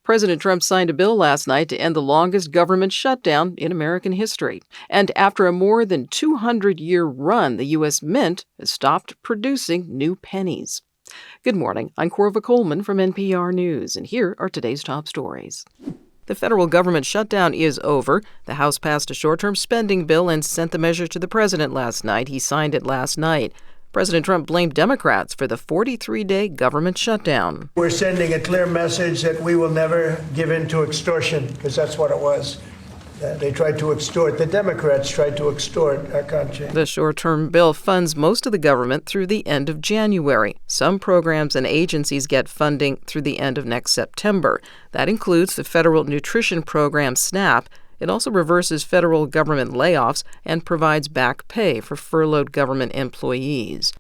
President Trump signed a bill last night to end the longest government shutdown in American history. And after a more than 200-year run, the U.S. Mint has stopped producing new pennies. Good morning. I'm Korva Coleman from NPR News, and here are today's top stories. The federal government shutdown is over. The House passed a short-term spending bill and sent the measure to the president last night. He signed it last night. President Trump blamed Democrats for the 43-day government shutdown. We're sending a clear message that we will never give in to extortion, because that's what it was. They tried to extort. The Democrats tried to extort our country. The short-term bill funds most of the government through the end of January. Some programs and agencies get funding through the end of next September. That includes the federal nutrition program SNAP. It also reverses federal government layoffs and provides back pay for furloughed government employees.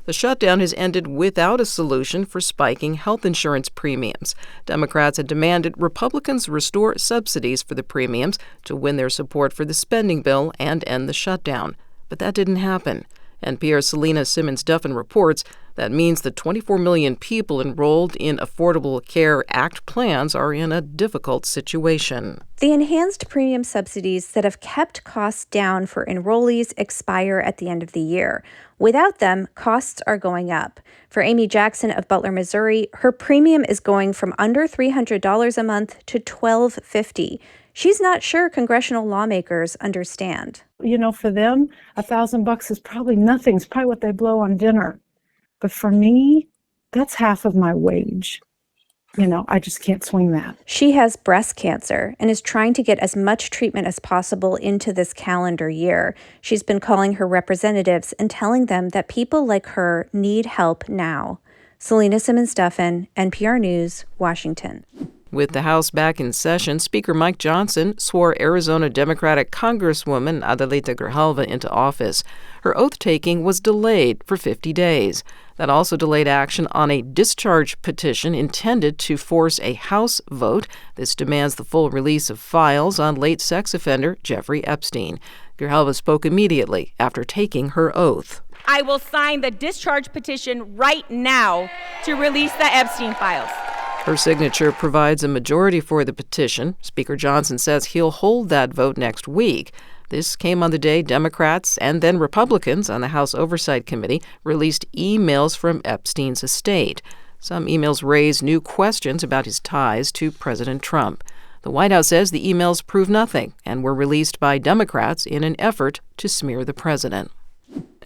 The shutdown has ended without a solution for spiking health insurance premiums. Democrats had demanded Republicans restore subsidies for the premiums to win their support for the spending bill and end the shutdown. But that didn't happen. NPR's Selena Simmons-Duffin reports that means the 24 million people enrolled in Affordable Care Act plans are in a difficult situation. The enhanced premium subsidies that have kept costs down for enrollees expire at the end of the year. Without them, costs are going up. For Amy Jackson of Butler, Missouri, her premium is going from under $300 a month to $1,250. She's not sure congressional lawmakers understand. You know, for them, $1,000 is probably nothing. It's probably what they blow on dinner. But for me, that's half of my wage. You know, I just can't swing that. She has breast cancer and is trying to get as much treatment as possible into this calendar year. She's been calling her representatives and telling them that people like her need help now. Selena Simmons-Duffin, NPR News, Washington. With the House back in session, Speaker Mike Johnson swore Arizona Democratic Congresswoman Adelita Grijalva into office. Her oath-taking was delayed for 50 days. That also delayed action on a discharge petition intended to force a House vote. This demands the full release of files on late sex offender Jeffrey Epstein. Grijalva spoke immediately after taking her oath. I will sign the discharge petition right now to release the Epstein files. Her signature provides a majority for the petition. Speaker Johnson says he'll hold that vote next week. This came on the day Democrats and then Republicans on the House Oversight Committee released emails from Epstein's estate. Some emails raise new questions about his ties to President Trump. The White House says the emails prove nothing and were released by Democrats in an effort to smear the president.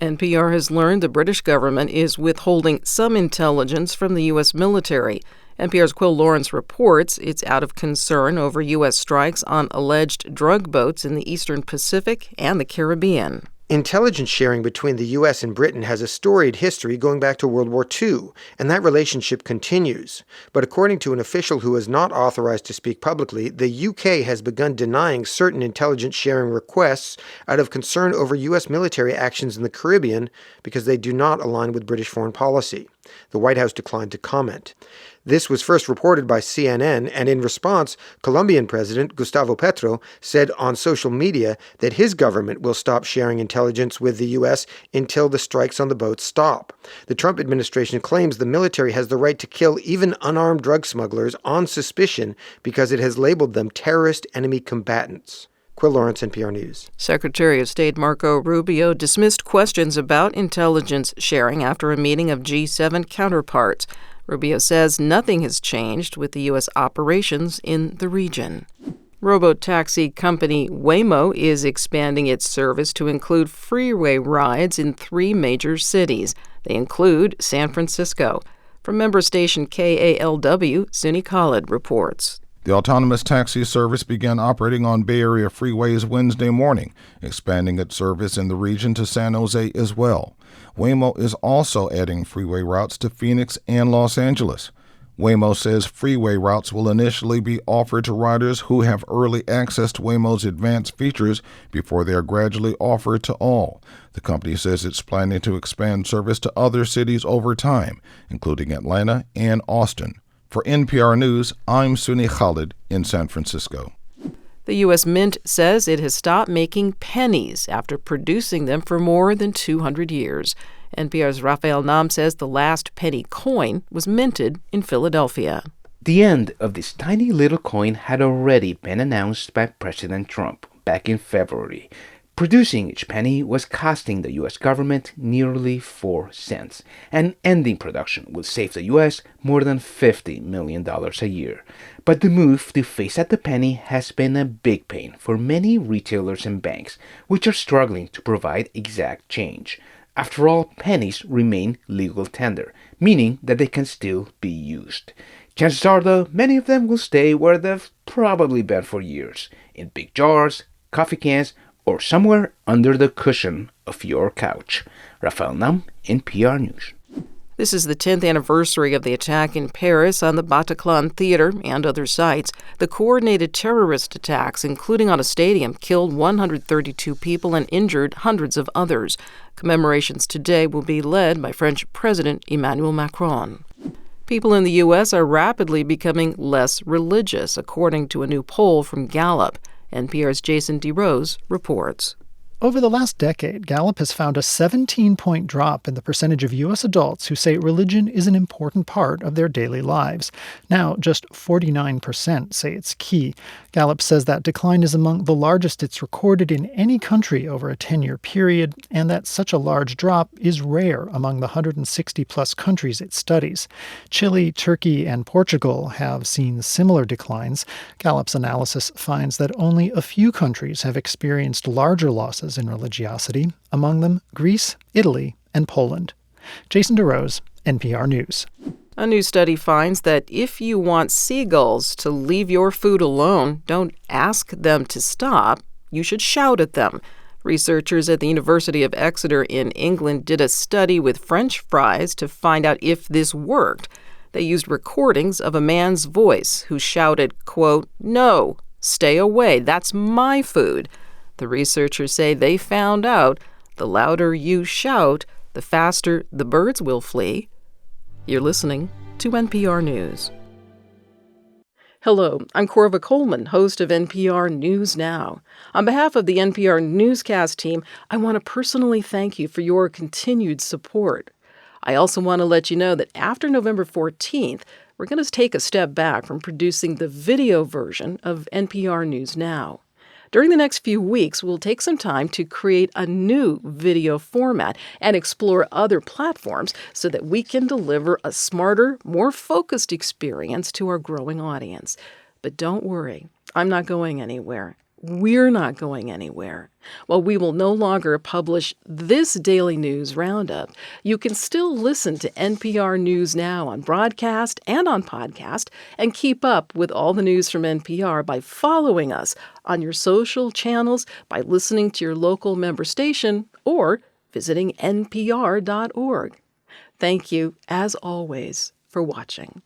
NPR has learned the British government is withholding some intelligence from the U.S. military. NPR's Quill Lawrence reports it's out of concern over U.S. strikes on alleged drug boats in the Eastern Pacific and the Caribbean. Intelligence sharing between the U.S. and Britain has a storied history going back to World War II, and that relationship continues. But according to an official who is not authorized to speak publicly, the UK has begun denying certain intelligence sharing requests out of concern over U.S. military actions in the Caribbean because they do not align with British foreign policy. The White House declined to comment. This was first reported by CNN, and in response, Colombian President Gustavo Petro said on social media that his government will stop sharing intelligence with the U.S. until the strikes on the boats stop. The Trump administration claims the military has the right to kill even unarmed drug smugglers on suspicion because it has labeled them terrorist enemy combatants. Quill Lawrence, NPR News. Secretary of State Marco Rubio dismissed questions about intelligence sharing after a meeting of G7 counterparts. Rubio says nothing has changed with the U.S. operations in the region. Robotaxi company Waymo is expanding its service to include freeway rides in 3 major cities. They include San Francisco. From member station KALW, Suni Khalid reports. The autonomous taxi service began operating on Bay Area freeways Wednesday morning, expanding its service in the region to San Jose as well. Waymo is also adding freeway routes to Phoenix and Los Angeles. Waymo says freeway routes will initially be offered to riders who have early access to Waymo's advanced features before they are gradually offered to all. The company says it's planning to expand service to other cities over time, including Atlanta and Austin. For NPR News, I'm Suni Khalid in San Francisco. The U.S. Mint says it has stopped making pennies after producing them for more than 200 years. NPR's Rafael Nam says the last penny coin was minted in Philadelphia. The end of this tiny little coin had already been announced by President Trump back in February. Producing each penny was costing the U.S. government nearly 4 cents, and ending production would save the U.S. more than $50 million a year. But the move to phase out the penny has been a big pain for many retailers and banks, which are struggling to provide exact change. After all, pennies remain legal tender, meaning that they can still be used. Chances are, though, many of them will stay where they've probably been for years, in big jars, coffee cans, or somewhere under the cushion of your couch. Rafael Nam, NPR News. This is the 10th anniversary of the attack in Paris on the Bataclan Theater and other sites. The coordinated terrorist attacks, including on a stadium, killed 132 people and injured hundreds of others. Commemorations today will be led by French President Emmanuel Macron. People in the U.S. are rapidly becoming less religious, according to a new poll from Gallup. NPR's Jason DeRose reports. Over the last decade, Gallup has found a 17-point drop in the percentage of U.S. adults who say religion is an important part of their daily lives. Now, just 49% say it's key. Gallup says that decline is among the largest it's recorded in any country over a 10-year period, and that such a large drop is rare among the 160-plus countries it studies. Chile, Turkey, and Portugal have seen similar declines. Gallup's analysis finds that only a few countries have experienced larger losses in religiosity, among them Greece, Italy, and Poland. Jason DeRose, NPR News. A new study finds that if you want seagulls to leave your food alone, don't ask them to stop, you should shout at them. Researchers at the University of Exeter in England did a study with French fries to find out if this worked. They used recordings of a man's voice who shouted, quote, "No, stay away, that's my food." The researchers say they found out the louder you shout, the faster the birds will flee. You're listening to NPR News. Hello, I'm Korva Coleman, host of NPR News Now. On behalf of the NPR Newscast team, I want to personally thank you for your continued support. I also want to let you know that after November 14th, we're going to take a step back from producing the video version of NPR News Now. During the next few weeks, we'll take some time to create a new video format and explore other platforms so that we can deliver a smarter, more focused experience to our growing audience. But don't worry, I'm not going anywhere. We're not going anywhere. While we will no longer publish this daily news roundup, you can still listen to NPR News Now on broadcast and on podcast and keep up with all the news from NPR by following us on your social channels, by listening to your local member station, or visiting npr.org. Thank you, as always, for watching.